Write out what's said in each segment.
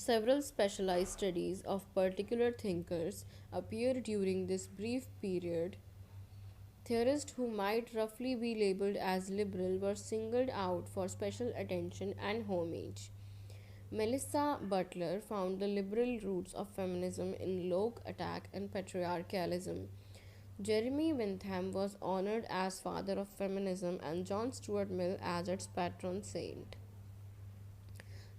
Several specialized studies of particular thinkers appear during this brief period. Theorists who might roughly be labeled as liberal were singled out for special attention and homage. Melissa Butler found the liberal roots of feminism in Locke attack and patriarchalism. Jeremy Bentham was honored as father of feminism and John Stuart Mill as its patron saint.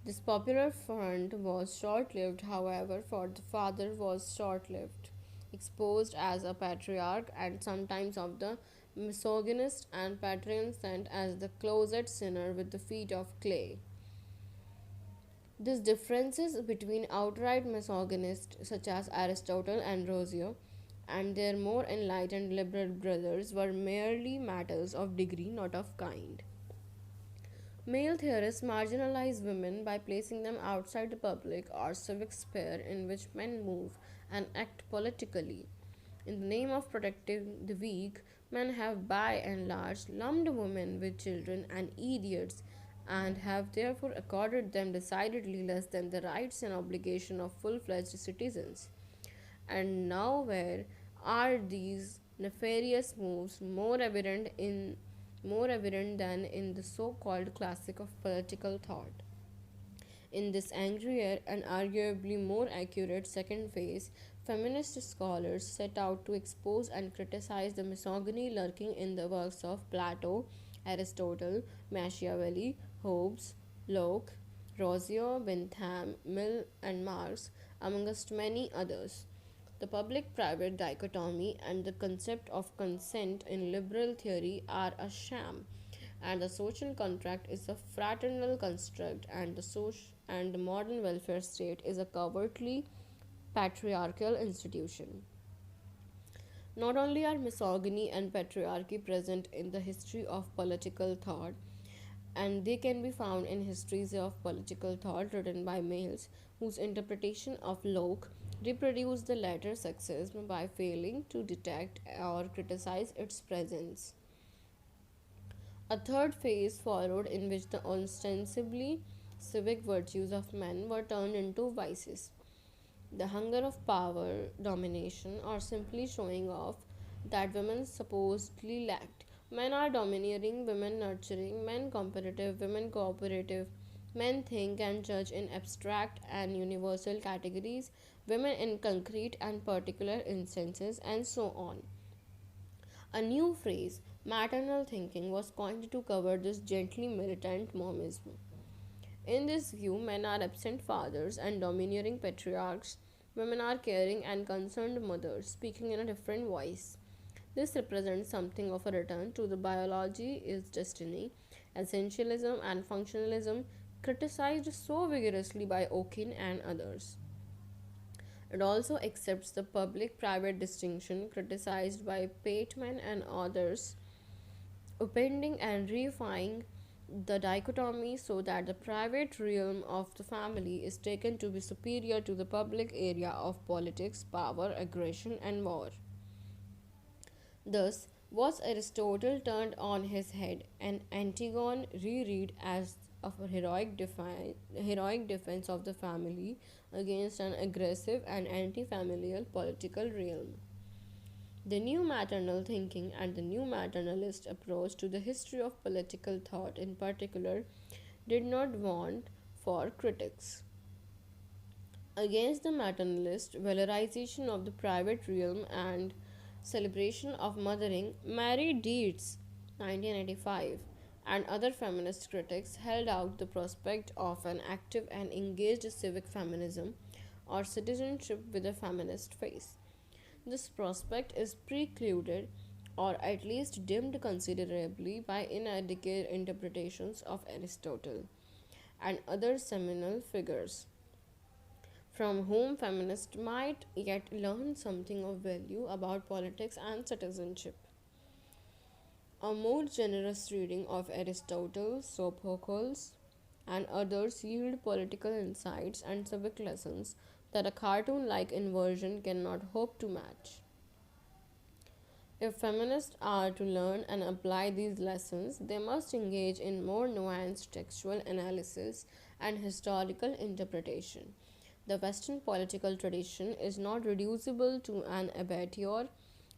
This popular front was short lived, however, for the father was short lived, exposed as a patriarch and sometimes of the misogynist, and patron saint as the closet sinner with the feet of clay. These differences between outright misogynists such as Aristotle and Rousseau and their more enlightened liberal brothers were merely matters of degree, not of kind. Male theorists marginalize women by placing them outside the public or civic sphere in which men move and act politically. In the name of protecting the weak, men have by and large lumped women with children and idiots and have therefore accorded them decidedly less than the rights and obligation of full-fledged citizens. And nowhere are these nefarious moves more evident than in the so-called classic of political thought. In this angrier and arguably more accurate second phase, feminist scholars set out to expose and criticize the misogyny lurking in the works of Plato, Aristotle, Machiavelli, Hobbes, Locke, Rousseau, Bentham, Mill, and Marx, amongst many others. The public private dichotomy and the concept of consent in liberal theory are a sham, and the social contract is a fraternal construct, and the modern welfare state is a covertly patriarchal institution. Not only are misogyny and patriarchy present in the history of political thought, and they can be found in histories of political thought written by males whose interpretation of Locke reproduce the latter sexism by failing to detect or criticize its presence. A third phase followed in which the ostensibly civic virtues of men were turned into vices. The hunger of power, domination, or simply showing off that women supposedly lacked. Men are domineering, women nurturing, men competitive, women cooperative. Men think and judge in abstract and universal categories, women in concrete and particular instances, and so on. A new phrase, maternal thinking, was coined to cover this gently militant monism. In this view, men are absent fathers and domineering patriarchs. Women are caring and concerned mothers, speaking in a different voice. This represents something of a return to the biology is destiny, essentialism, and functionalism criticized so vigorously by Okin and others. It also accepts the public private distinction criticized by Pateman and others, upending and reifying the dichotomy so that the private realm of the family is taken to be superior to the public area of politics, power, aggression, and war. Thus, was Aristotle turned on his head, and Antigone reread as a heroic defense of the family against an aggressive and anti-familial political realm. The new maternal thinking and the new maternalist approach to the history of political thought in particular did not want for critics. Against the maternalist valorization of the private realm and celebration of mothering, Mary Deeds, 1985, and other feminist critics held out the prospect of an active and engaged civic feminism or citizenship with a feminist face. This prospect is precluded or at least dimmed considerably by inadequate interpretations of Aristotle and other seminal figures, from whom feminists might yet learn something of value about politics and citizenship. A more generous reading of Aristotle, Sophocles, and others yield political insights and civic lessons that a cartoon like inversion cannot hope to match. If feminists are to learn and apply these lessons, they must engage in more nuanced textual analysis and historical interpretation. The Western political tradition is not reducible to an abattoir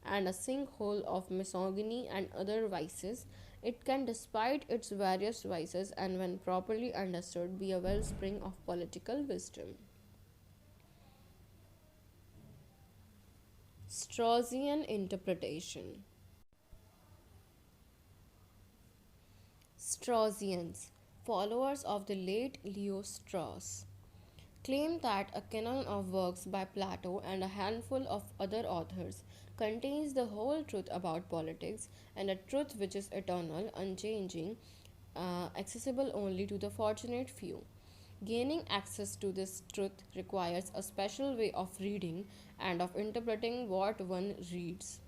and a sinkhole of misogyny and other vices. It can, despite its various vices and when properly understood, be a wellspring of political wisdom. Straussian interpretation. Straussians, followers of the late Leo Strauss, claim that a canon of works by Plato and a handful of other authors contains the whole truth about politics, and a truth which is eternal, unchanging, accessible only to the fortunate few. Gaining access to this truth requires a special way of reading and of interpreting what one reads.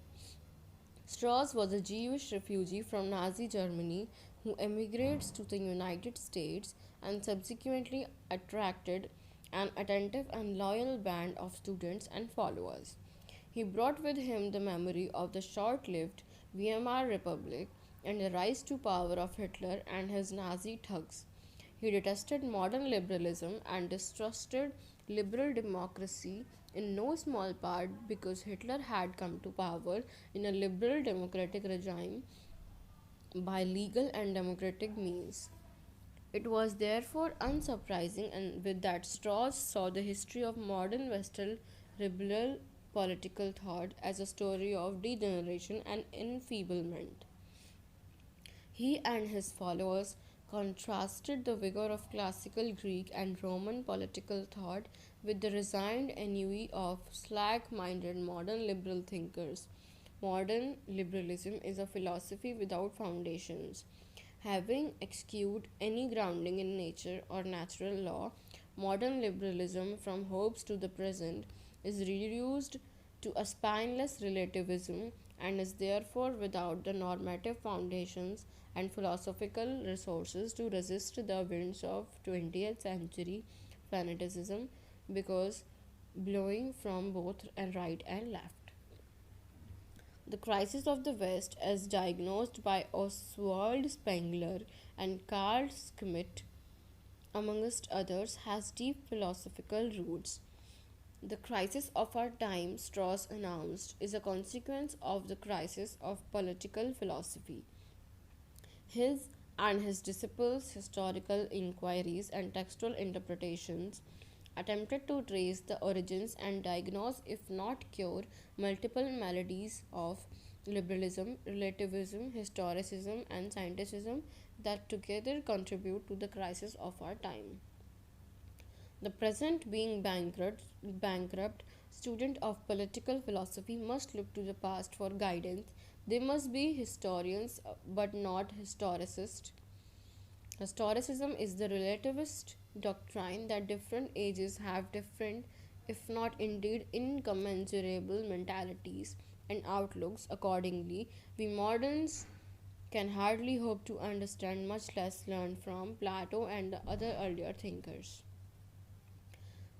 Strauss was a Jewish refugee from Nazi Germany who emigrates to the United States and subsequently attracted an attentive and loyal band of students and followers. He brought with him the memory of the short lived Weimar Republic and the rise to power of Hitler and his Nazi thugs. He detested modern liberalism and distrusted liberal democracy in no small part because Hitler had come to power in a liberal democratic regime by legal and democratic means. It was therefore unsurprising and with that Strauss saw the history of modern Western liberal political thought as a story of degeneration and enfeeblement. He and his followers contrasted the vigor of classical Greek and Roman political thought with the resigned ennui of slack minded modern liberal thinkers. Modern liberalism is a philosophy without foundations. Having eschewed any grounding in nature or natural law, modern liberalism, from hopes to the present, is reduced to a spineless relativism and is therefore without the normative foundations and philosophical resources to resist the winds of 20th century fanaticism because blowing from both and right and left. The crisis of the West, as diagnosed by Oswald Spengler and Carl Schmitt, amongst others, has deep philosophical roots. The crisis of our time, Strauss announced, is a consequence of the crisis of political philosophy. His and his disciples' historical inquiries and textual interpretations attempted to trace the origins and diagnose, if not cure, multiple maladies of liberalism, relativism, historicism, and scienticism that together contribute to the crisis of our time. The present being bankrupt student of political philosophy must look to the past for guidance. They must be historians but not historicists. Historicism is the relativist doctrine that different ages have different, if not indeed incommensurable, mentalities and outlooks. Accordingly, we moderns can hardly hope to understand, much less learn from, Plato and the other earlier thinkers.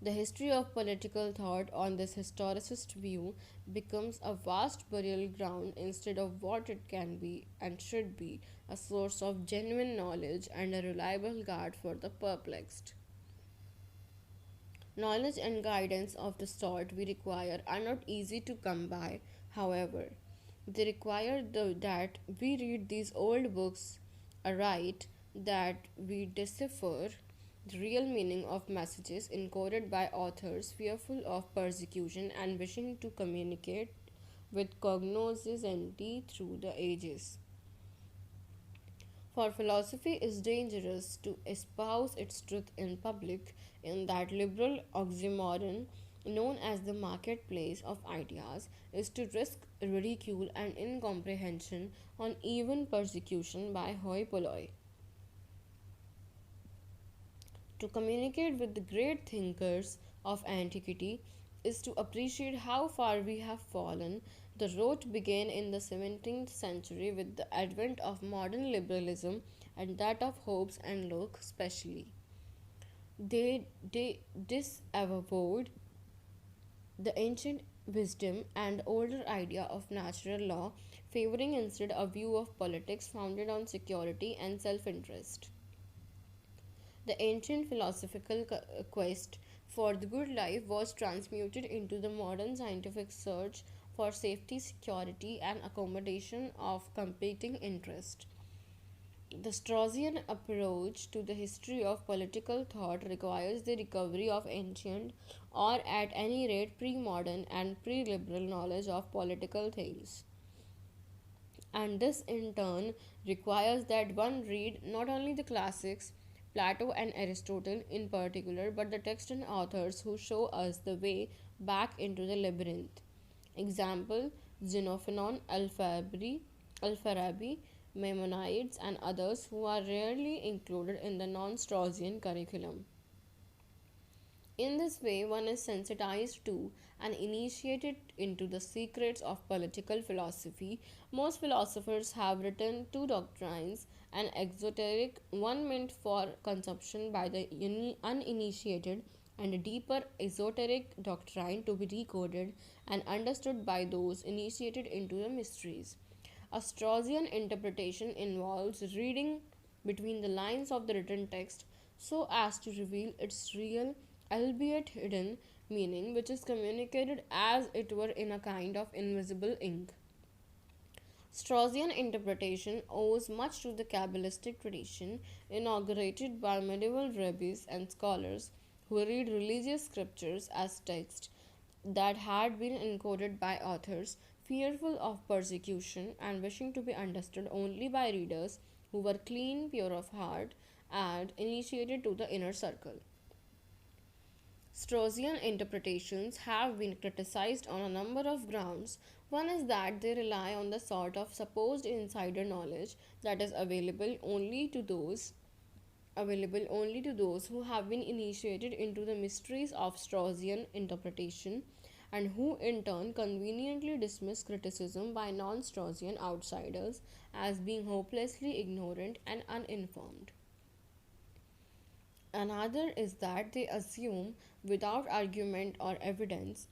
The history of political thought on this historicist view becomes a vast burial ground instead of what it can be and should be, a source of genuine knowledge and a reliable guard for the perplexed. Knowledge and guidance of the sort we require are not easy to come by, however. They require that we read these old books aright, that we decipher the real meaning of messages encoded by authors fearful of persecution and wishing to communicate with cognoscenti through the ages. For philosophy is dangerous to espouse its truth in public in that liberal oxymoron known as the marketplace of ideas is to risk ridicule and incomprehension on even persecution by hoi polloi. To communicate with the great thinkers of antiquity is to appreciate how far we have fallen. The road began in the 17th century with the advent of modern liberalism and that of Hobbes and Locke especially. They disavowed the ancient wisdom and older idea of natural law, favoring instead a view of politics founded on security and self interest. The ancient philosophical quest for the good life was transmuted into the modern scientific search for safety, security, and accommodation of competing interests. The Straussian approach to the history of political thought requires the recovery of ancient, or at any rate pre modern and pre liberal knowledge of political things. And this in turn requires that one read not only the classics, Plato and Aristotle in particular, but the text and authors who show us the way back into the labyrinth. Example: Xenophon, Al-Farabi, Maimonides, and others who are rarely included in the non Straussian curriculum. In this way, one is sensitized to and initiated into the secrets of political philosophy. Most philosophers have written two doctrines: an exoteric, one meant for consumption by the uninitiated, and a deeper esoteric doctrine to be decoded and understood by those initiated into the mysteries. A Straussian interpretation involves reading between the lines of the written text so as to reveal its real, albeit hidden, meaning, which is communicated as it were in a kind of invisible ink. Straussian interpretation owes much to the Kabbalistic tradition inaugurated by medieval rabbis and scholars who read religious scriptures as text that had been encoded by authors fearful of persecution and wishing to be understood only by readers who were clean, pure of heart, and initiated to the inner circle. Straussian interpretations have been criticized on a number of grounds. One is that they rely on the sort of supposed insider knowledge that is available only to those who have been initiated into the mysteries of Straussian interpretation, and who in turn conveniently dismiss criticism by non Straussian outsiders as being hopelessly ignorant and uninformed. Another is that they assume, without argument or evidence,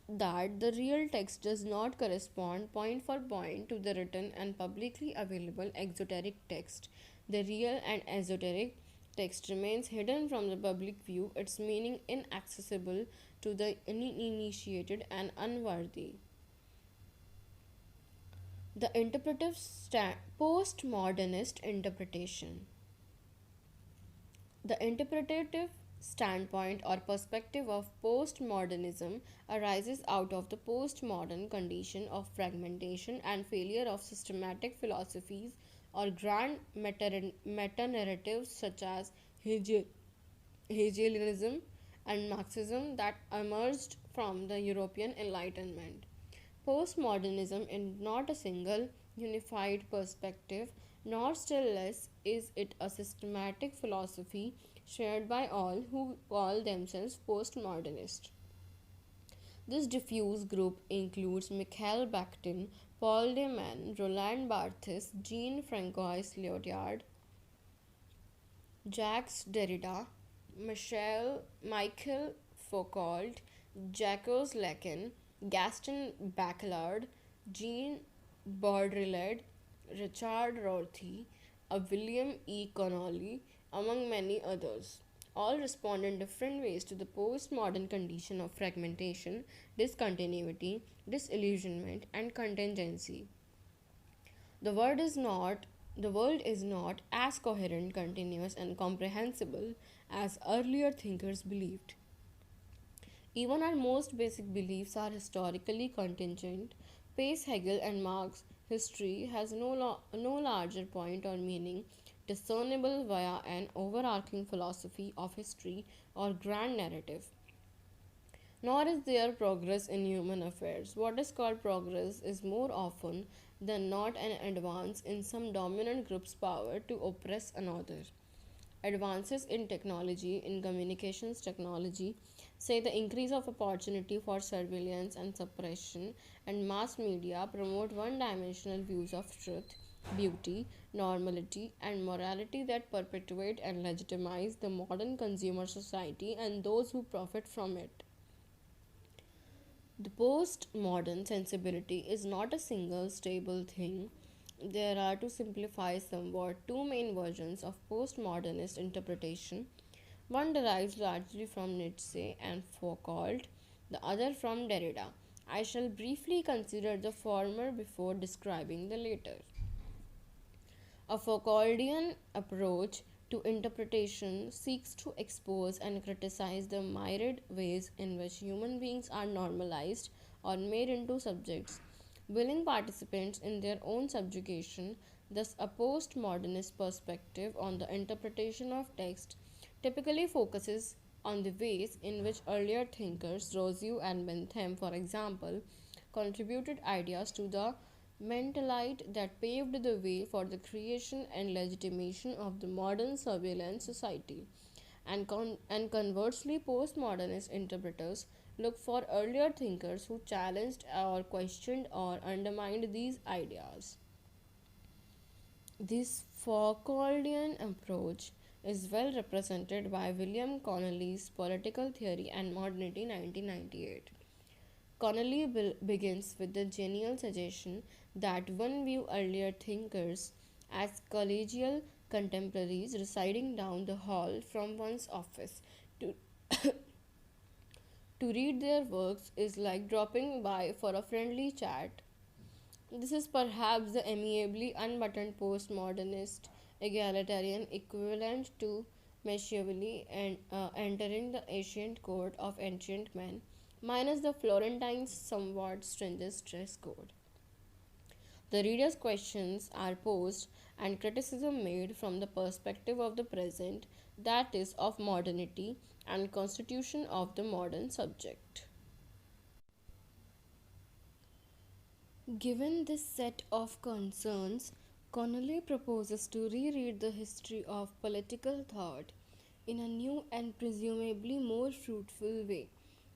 that the real text does not correspond point for point to the written and publicly available exoteric text. The real and esoteric text remains hidden from the public view, its meaning inaccessible to the uninitiated and unworthy. The postmodernist interpretation. The interpretative standpoint or perspective of postmodernism arises out of the postmodern condition of fragmentation and failure of systematic philosophies or grand meta narratives such as Hegelianism and Marxism that emerged from the European Enlightenment. Postmodernism is not a single, unified perspective, nor still less is it a systematic philosophy shared by all who call themselves postmodernist. This diffuse group includes Mikhail Bakhtin, Paul de Man, Roland Barthes, Jean-Francois Lyotard, Jacques Derrida, Michael Foucault, Jacques Lacan, Gaston Bachelard, Jean Baudrillard, Richard Rorty, William E. Connolly, among many others. All respond in different ways to the postmodern condition of fragmentation, discontinuity, disillusionment, and contingency. The the world is not as coherent, continuous, and comprehensible as earlier thinkers believed. Even our most basic beliefs are historically contingent. Pace Hegel and Marx history has no larger point or meaning discernible via an overarching philosophy of history or grand narrative. Nor is there progress in human affairs. What is called progress is more often than not an advance in some dominant group's power to oppress another. Advances in technology, in communications technology, say the increase of opportunity for surveillance and suppression, and mass media promote one dimensional views of truth, beauty, normality, and morality that perpetuate and legitimize the modern consumer society and those who profit from it. The postmodern sensibility is not a single stable thing. There are, to simplify somewhat, two main versions of postmodernist interpretation. One derives largely from Nietzsche and Foucault, the other from Derrida. I shall briefly consider the former before describing the latter. A Foucauldian approach to interpretation seeks to expose and criticize the myriad ways in which human beings are normalized or made into subjects, willing participants in their own subjugation. Thus, a postmodernist perspective on the interpretation of text typically focuses on the ways in which earlier thinkers, Rousseau and Bentham, for example, contributed ideas to the mentalite that paved the way for the creation and legitimation of the modern surveillance society. And conversely, postmodernist interpreters look for earlier thinkers who challenged or questioned or undermined these ideas. This Foucauldian approach is well represented by William Connolly's Political Theory and Modernity 1998. Connolly begins with the genial suggestion that one view earlier thinkers as collegial contemporaries residing down the hall from one's office to, to read their works is like dropping by for a friendly chat. This is perhaps the amiably unbuttoned postmodernist egalitarian equivalent to Machiavelli and entering the ancient court of ancient men, minus the Florentines' somewhat stringent dress code. The reader's questions are posed and criticism made from the perspective of the present, that is, of modernity and constitution of the modern subject. Given this set of concerns, Connolly proposes to reread the history of political thought in a new and presumably more fruitful way.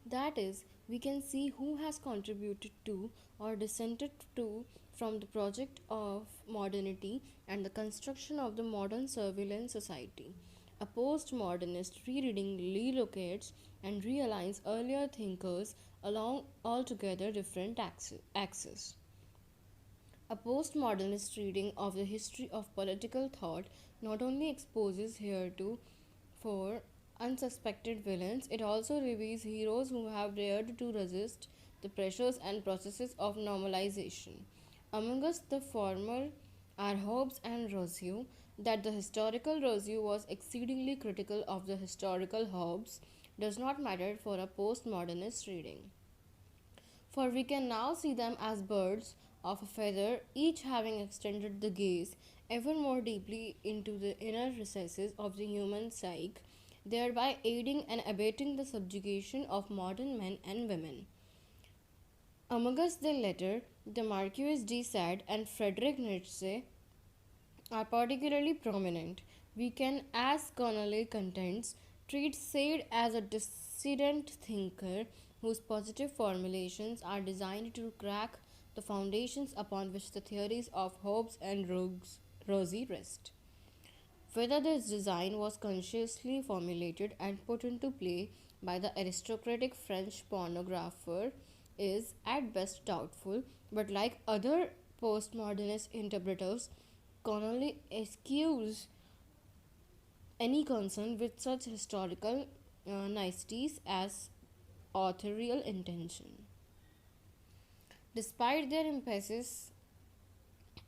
That is, we can see who has contributed to or dissented to from the project of modernity and the construction of the modern surveillance society. A postmodernist rereading relocates and realigns earlier thinkers along altogether different axes. A postmodernist reading of the history of political thought not only exposes heretofore unsuspected villains, it also reveals heroes who have dared to resist the pressures and processes of normalization. Among us, the former are Hobbes and Rousseau. That the historical Rousseau was exceedingly critical of the historical Hobbes does not matter for a postmodernist reading, for we can now see them as birds of a feather, each having extended the gaze ever more deeply into the inner recesses of the human psyche, thereby aiding and abating the subjugation of modern men and women. Among us, the latter, the Marquis de Sade and Friedrich Nietzsche, are particularly prominent. We can, as Connolly contends, treat Sade as a dissident thinker whose positive formulations are designed to crack the foundations upon which the theories of Hobbes and Rousseau rest. Whether this design was consciously formulated and put into play by the aristocratic French pornographer is at best doubtful, but like other postmodernist interpreters, Connolly eschews any concern with such historical niceties as authorial intention. Despite their emphasis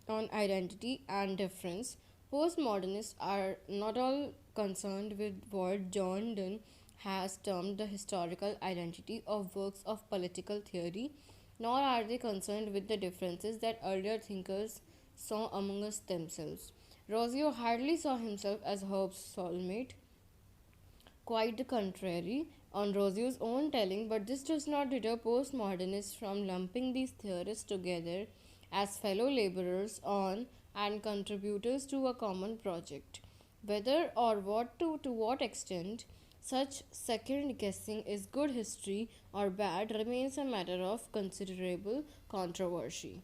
on identity and difference, postmodernists are not all concerned with what John Donne has termed the historical identity of works of political theory, nor are they concerned with the differences that earlier thinkers saw among us themselves. Rousseau hardly saw himself as Hobbes' soulmate, quite the contrary, on Rousseau's own telling, but this does not deter postmodernists from lumping these theorists together as fellow laborers on and contributors to a common project. Whether or to what extent such second guessing is good history or bad remains a matter of considerable controversy.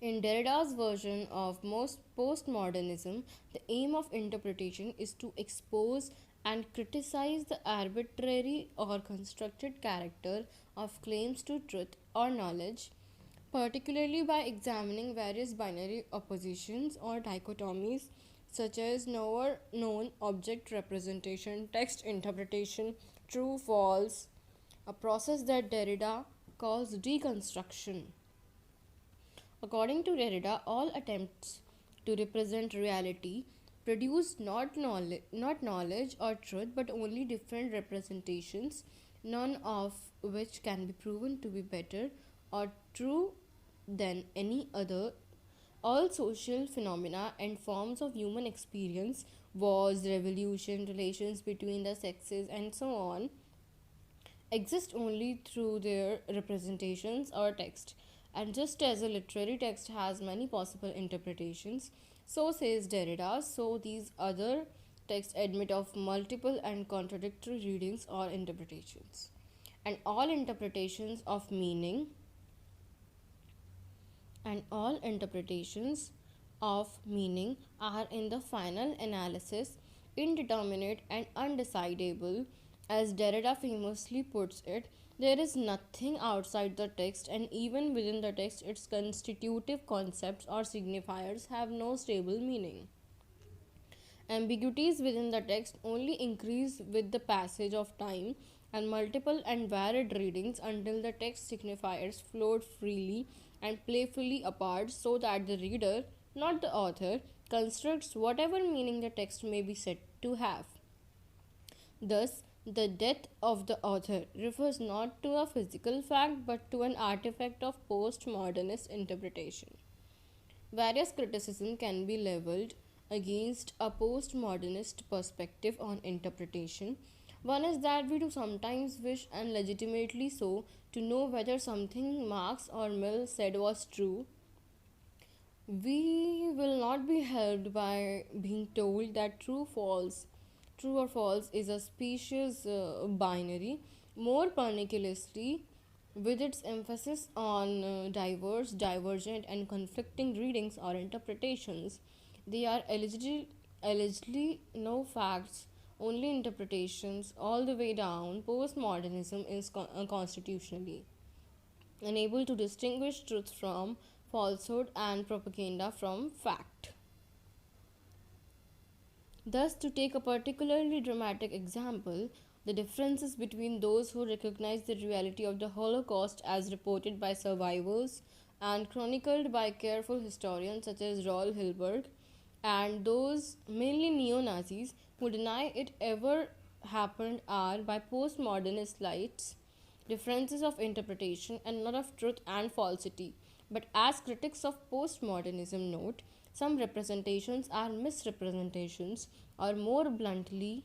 In Derrida's version of most postmodernism, the aim of interpretation is to expose and criticize the arbitrary or constructed character of claims to truth or knowledge, particularly by examining various binary oppositions or dichotomies such as known object representation, text interpretation, true false, a process that Derrida calls deconstruction. According to Derrida, all attempts to represent reality produce not knowledge or truth, but only different representations, none of which can be proven to be better or true than any other. All social phenomena and forms of human experience, wars, revolution, relations between the sexes, and so on, exist only through their representations or text. And just as a literary text has many possible interpretations, so says Derrida, so these other texts admit of multiple and contradictory readings or interpretations. And all interpretations of meaning are in the final analysis indeterminate and undecidable. As Derrida famously puts it, there is nothing outside the text, and even within the text, its constitutive concepts or signifiers have no stable meaning. Ambiguities within the text only increase with the passage of time and multiple and varied readings until the text signifiers float freely and playfully apart, so that the reader, not the author, constructs whatever meaning the text may be said to have. Thus, the death of the author refers not to a physical fact but to an artifact of postmodernist interpretation. Various criticism can be leveled against a postmodernist perspective on interpretation. One is that we do sometimes wish, and legitimately so, to know whether something Marx or Mill said was true. We will not be helped by being told that true or false is a specious binary. More perniciously, with its emphasis on diverse, divergent, and conflicting readings or interpretations, they are allegedly no facts, only interpretations, all the way down. Postmodernism is constitutionally unable to distinguish truth from falsehood and propaganda from fact. Thus, to take a particularly dramatic example, the differences between those who recognize the reality of the Holocaust as reported by survivors and chronicled by careful historians such as Roll Hilberg, and those, mainly neo Nazis, who deny it ever happened are, by postmodernist lights, differences of interpretation and not of truth and falsity. But as critics of postmodernism note, some representations are misrepresentations, or more bluntly,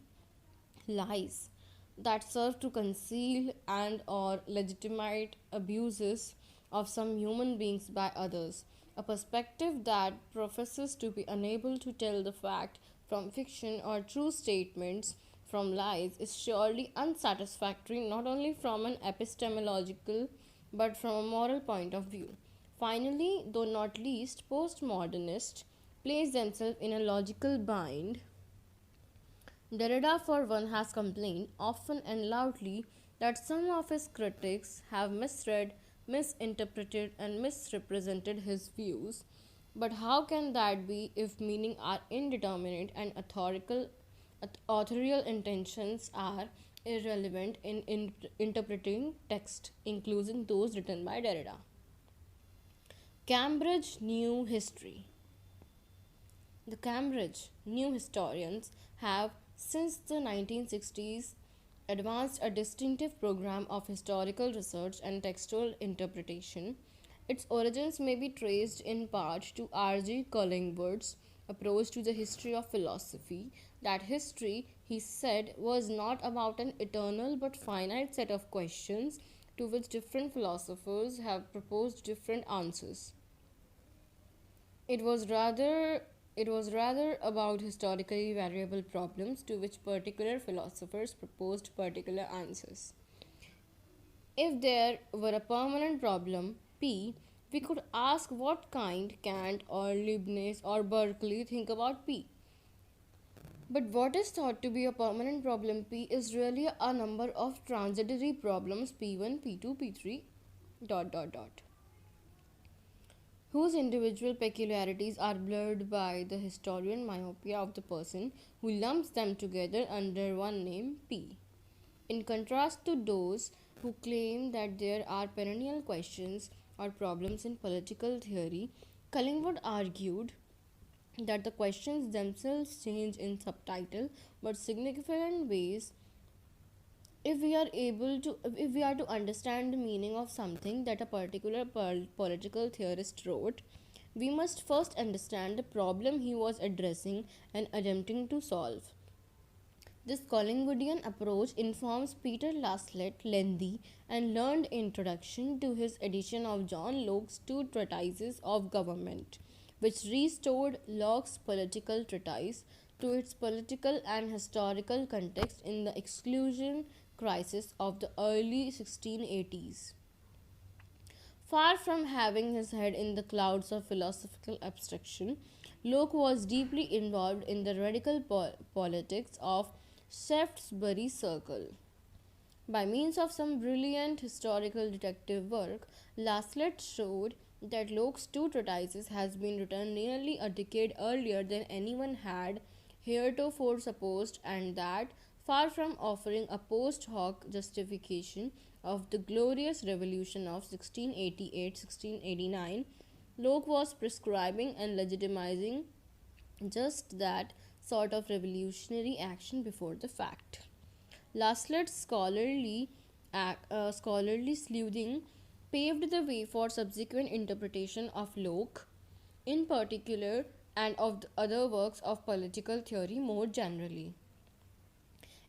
lies that serve to conceal and or legitimate abuses of some human beings by others. A perspective that professes to be unable to tell the fact from fiction or true statements from lies is surely unsatisfactory, not only from an epistemological but from a moral point of view. Finally, though not least, postmodernists place themselves in a logical bind. Derrida, for one, has complained often and loudly that some of his critics have misread, misinterpreted, and misrepresented his views. But how can that be if meaning are indeterminate and authorial intentions are irrelevant in interpreting text, including those written by Derrida? Cambridge New History. The Cambridge New Historians have, since the 1960s, advanced a distinctive program of historical research and textual interpretation. Its origins may be traced in part to R.G. Collingwood's approach to the history of philosophy. That history, he said, was not about an eternal but finite set of questions to which different philosophers have proposed different answers. It was rather about historically variable problems to which particular philosophers proposed particular answers. If there were a permanent problem, P, we could ask what kind Kant or Leibniz or Berkeley think about P. But what is thought to be a permanent problem P is really a number of transitory problems P1, P2, P3, dot dot dot. whose individual peculiarities are blurred by the historian myopia of the person who lumps them together under one name, P. In contrast to those who claim that there are perennial questions or problems in political theory, Cullingwood argued that the questions themselves change in subtitle but significant ways if we are to understand the meaning of something that a particular political theorist wrote. We must first understand the problem he was addressing and attempting to solve. This Collingwoodian approach informs Peter Laslet's lengthy and learned introduction to his edition of John Locke's two treatises of government, which restored Locke's political treatise to its political and historical context in the exclusion crisis of the early 1680s. Far from having his head in the clouds of philosophical abstraction, Locke was deeply involved in the radical politics of Shaftesbury Circle. By means of some brilliant historical detective work, Laslet showed that Locke's two treatises has been written nearly a decade earlier than anyone had heretofore supposed, and that, far from offering a post hoc justification of the glorious revolution of 1688-1689, Locke was prescribing and legitimizing just that sort of revolutionary action before the fact. Laslet's scholarly sleuthing paved the way for subsequent interpretation of Locke, in particular, and of the other works of political theory more generally.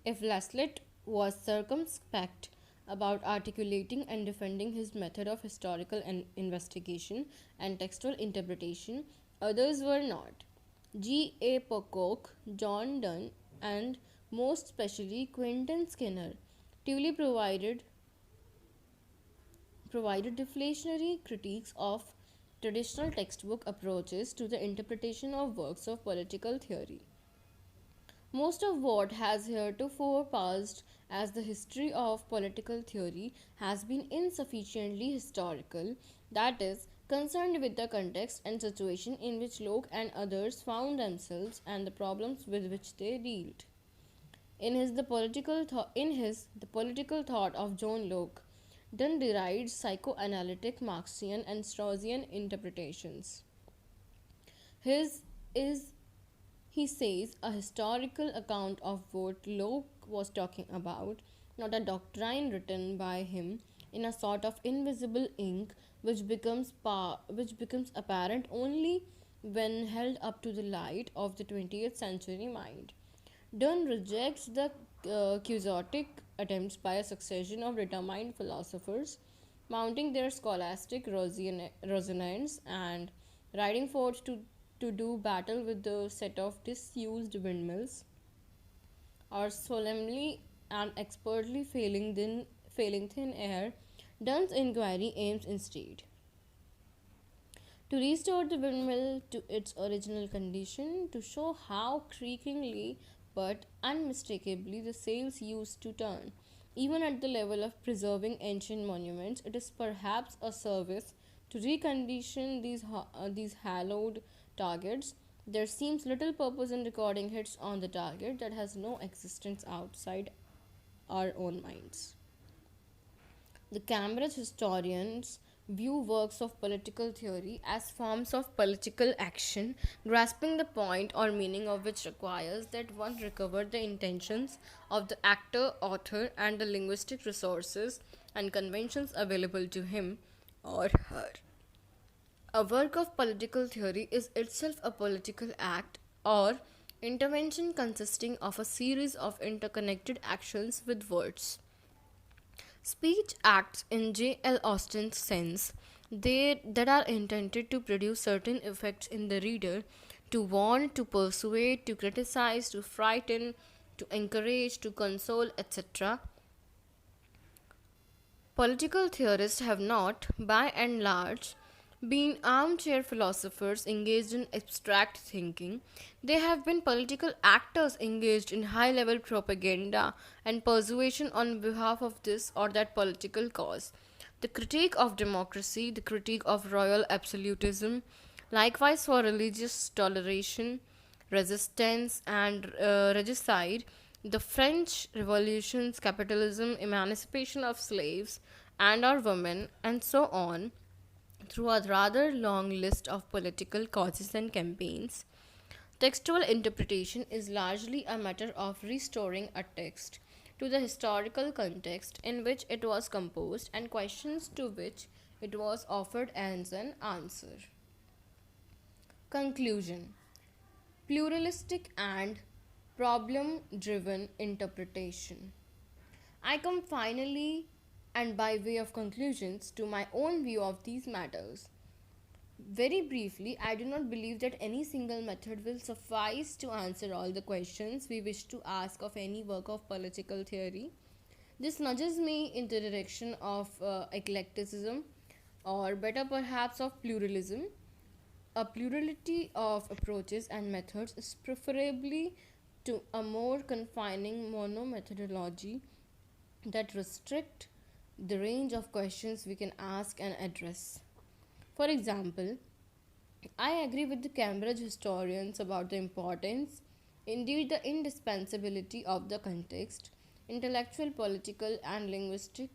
If Laslet was circumspect about articulating and defending his method of historical investigation and textual interpretation, others were not. G. A. Pocock, John Donne, and most especially Quentin Skinner duly provided deflationary critiques of traditional textbook approaches to the interpretation of works of political theory. Most of what has heretofore passed as the history of political theory has been insufficiently historical, that is, concerned with the context and situation in which Locke and others found themselves and the problems with which they dealt. In his The Political Thought of John Locke, Dunn derides psychoanalytic Marxian and Straussian interpretations. His is, he says, a historical account of what Locke was talking about, not a doctrine written by him in a sort of invisible ink which becomes apparent only when held up to the light of the 20th century mind. Dunn rejects the quixotic attempts by a succession of determined philosophers, mounting their scholastic resonance and riding forth to do battle with the set of disused windmills, or solemnly and expertly failing thin air. Dunn's inquiry aims instead to restore the windmill to its original condition, to show how creakingly but unmistakably the sails used to turn. Even at the level of preserving ancient monuments, it is perhaps a service to recondition these hallowed targets. There seems little purpose in recording hits on the target that has no existence outside our own minds. The Cambridge historians view works of political theory as forms of political action, grasping the point or meaning of which requires that one recover the intentions of the actor, author, and the linguistic resources and conventions available to him or her. A work of political theory is itself a political act or intervention consisting of a series of interconnected actions with words. Speech acts in J. L. Austin's sense that are intended to produce certain effects in the reader, to warn, to persuade, to criticize, to frighten, to encourage, to console, etc. Political theorists have not, by and large, been armchair philosophers engaged in abstract thinking. They have been political actors engaged in high level propaganda and persuasion on behalf of this or that political cause. the critique of democracy, the critique of royal absolutism, likewise for religious toleration, resistance, and regicide, the French revolutions, capitalism, emancipation of slaves and our women, and so on, through a rather long list of political causes and campaigns. Textual interpretation is largely a matter of restoring a text to the historical context in which it was composed and questions to which it was offered as an answer. Conclusion: pluralistic and problem driven interpretation. I come finally, and by way of conclusions, to my own view of these matters. Very briefly, I do not believe that any single method will suffice to answer all the questions we wish to ask of any work of political theory. This nudges me in the direction of eclecticism, or better perhaps of pluralism. A plurality of approaches and methods is preferably to a more confining monomethodology that restrict the range of questions we can ask and address. For example, I agree with the Cambridge historians about the importance, indeed the indispensability of the context, intellectual, political, and linguistic,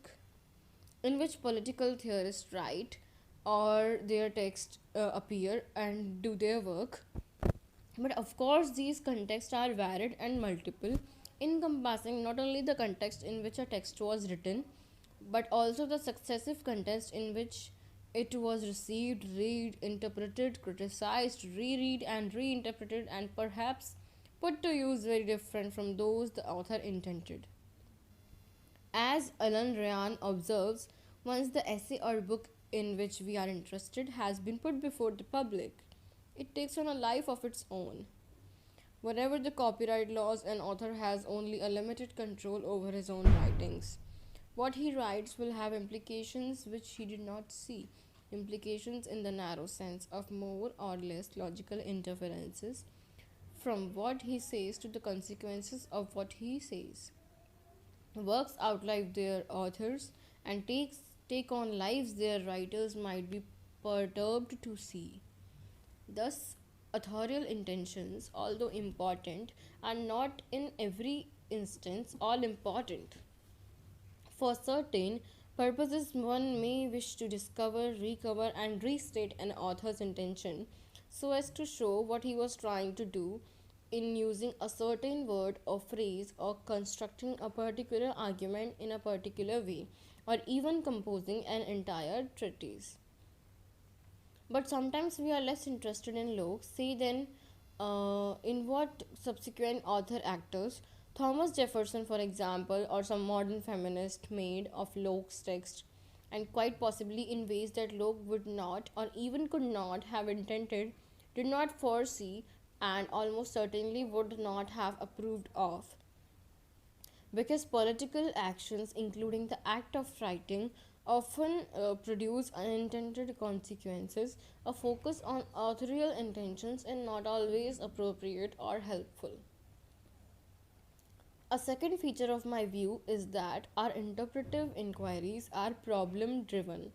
in which political theorists write or their texts appear and do their work. But of course, these contexts are varied and multiple, encompassing not only the context in which a text was written, but also the successive context in which it was received, read, interpreted, criticized, reread, and reinterpreted, and perhaps put to use very different from those the author intended. As Alan Ryan observes, once the essay or book in which we are interested has been put before the public, it takes on a life of its own. Whatever the copyright laws, an author has only a limited control over his own writings. What he writes will have implications which he did not see, implications in the narrow sense of more or less logical interferences from what he says to the consequences of what he says. Works outlive their authors and take on lives their writers might be perturbed to see. Thus, authorial intentions, although important, are not in every instance all important. For certain purposes, one may wish to discover, recover, and restate an author's intention so as to show what he was trying to do in using a certain word or phrase, or constructing a particular argument in a particular way, or even composing an entire treatise. But sometimes we are less interested in Locke, say then in what subsequent author actors, Thomas Jefferson, for example, or some modern feminist made of Locke's text, and quite possibly in ways that Locke would not or even could not have intended, did not foresee, and almost certainly would not have approved of. Because political actions, including the act of writing, often produce unintended consequences, a focus on authorial intentions is not always appropriate or helpful. A second feature of my view is that our interpretive inquiries are problem driven.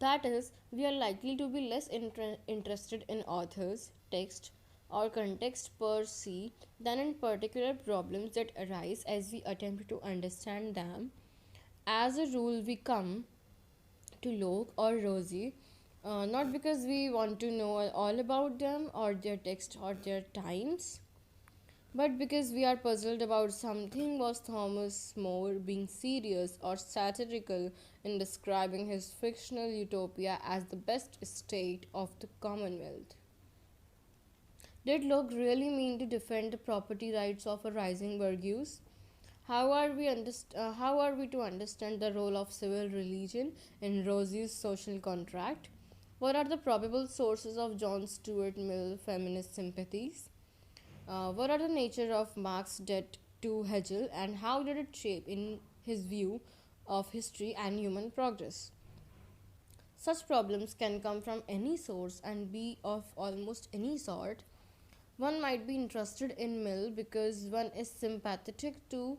That is, we are likely to be less interested in authors, text, or context per se than in particular problems that arise as we attempt to understand them. As a rule, we come to Locke or Rosie not because we want to know all about them or their text or their times, but because we are puzzled about something. Was Thomas More being serious or satirical in describing his fictional utopia as the best state of the Commonwealth? Did Locke really mean to defend the property rights of a rising bourgeois? How are we to understand the role of civil religion in Rosie's social contract? What are the probable sources of John Stuart Mill feminist sympathies? What are the nature of Marx's debt to Hegel, and how did it shape in his view of history and human progress? Such problems can come from any source and be of almost any sort. One might be interested in Mill because one is sympathetic to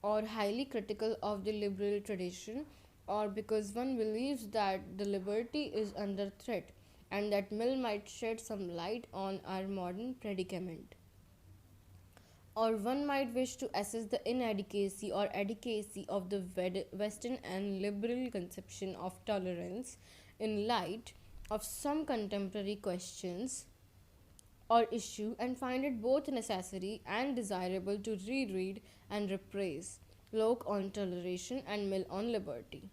or highly critical of the liberal tradition, or because one believes that the liberty is under threat and that Mill might shed some light on our modern predicament. Or one might wish to assess the inadequacy or adequacy of the Western and liberal conception of tolerance in light of some contemporary questions or issue and find it both necessary and desirable to reread and rephrase Locke on toleration and Mill on liberty.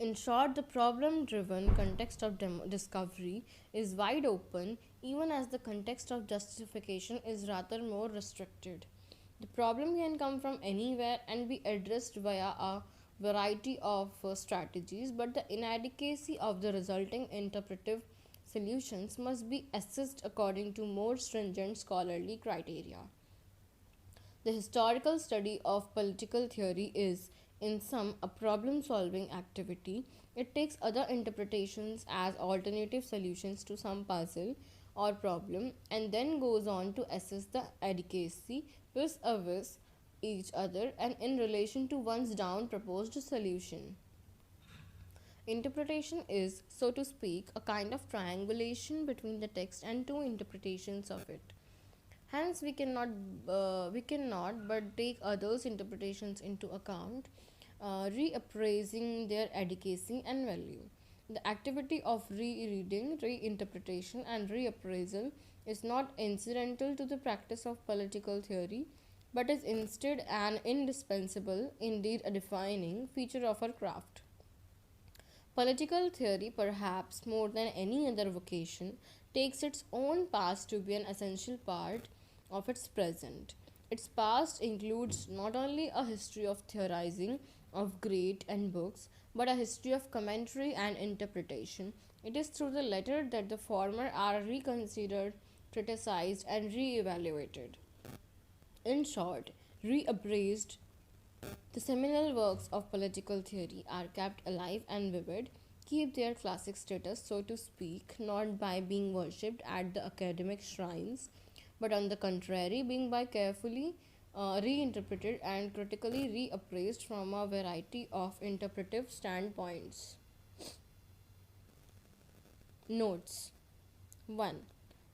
In short, the problem driven context of discovery is wide open, even as the context of justification is rather more restricted. The problem can come from anywhere and be addressed via a variety of strategies, but the inadequacy of the resulting interpretive solutions must be assessed according to more stringent scholarly criteria. The historical study of political theory is, in sum, a problem solving activity. It takes other interpretations as alternative solutions to some puzzle or problem and then goes on to assess the adequacy vis a vis each other and in relation to one's down proposed solution. Interpretation is, so to speak, a kind of triangulation between the text and two interpretations of it. Hence, we cannot but take others' interpretations into account, reappraising their adequacy and value. The activity of rereading, reinterpretation, and reappraisal is not incidental to the practice of political theory, but is instead an indispensable, indeed a defining, feature of our craft. Political theory, perhaps more than any other vocation, takes its own past to be an essential part of its present. Its past includes not only a history of theorizing, of great and books, but a history of commentary and interpretation. It is through the latter that the former are reconsidered, criticized, and re evaluated. In short, reappraised, the seminal works of political theory are kept alive and vivid, keep their classic status, so to speak, not by being worshipped at the academic shrines, but on the contrary, being by carefully reinterpreted and critically reappraised from a variety of interpretive standpoints. Notes 1.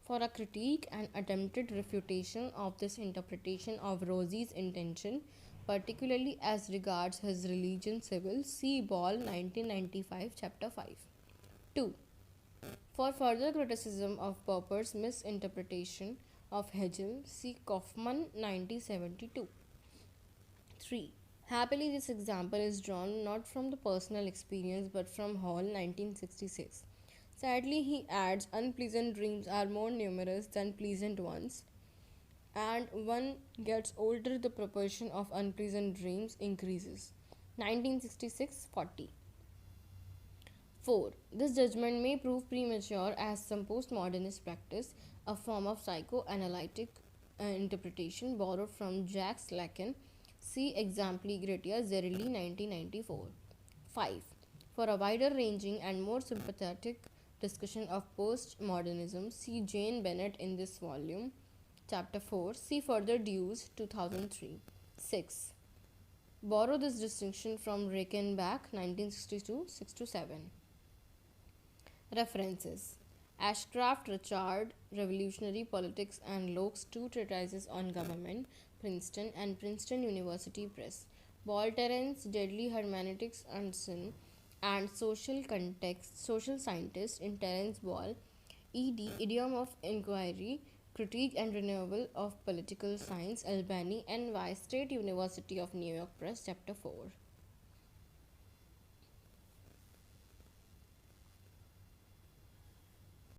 For a critique and attempted refutation of this interpretation of Rosie's intention, particularly as regards his religion civil, see Ball 1995, Chapter 5. 2. For further criticism of Popper's misinterpretation of Hegel, see Kaufmann 1972. 3. Happily, this example is drawn not from the personal experience but from Hall 1966. Sadly, he adds, unpleasant dreams are more numerous than pleasant ones, and one gets older, the proportion of unpleasant dreams increases. 1966-40. 4. This judgment may prove premature as some postmodernist practice, a form of psychoanalytic interpretation borrowed from Jacques Lacan. See Exempli Gratia Zerelli 1994. 5. For a wider ranging and more sympathetic discussion of postmodernism, see Jane Bennett in this volume. Chapter 4. See further Dewes 2003. 6. Borrow this distinction from Reichenbach 1962 6 to 7. References: Ashcraft, Richard, Revolutionary Politics and Locke's Two Treatises on Government, Princeton and Princeton University Press. Ball, Terence, Deadly Hermeneutics and Sin, and Social Scientist in Terence Ball, ed. Idiom of Inquiry, Critique and Renewal of Political Science, Albany, NY State University of New York Press, Chapter 4.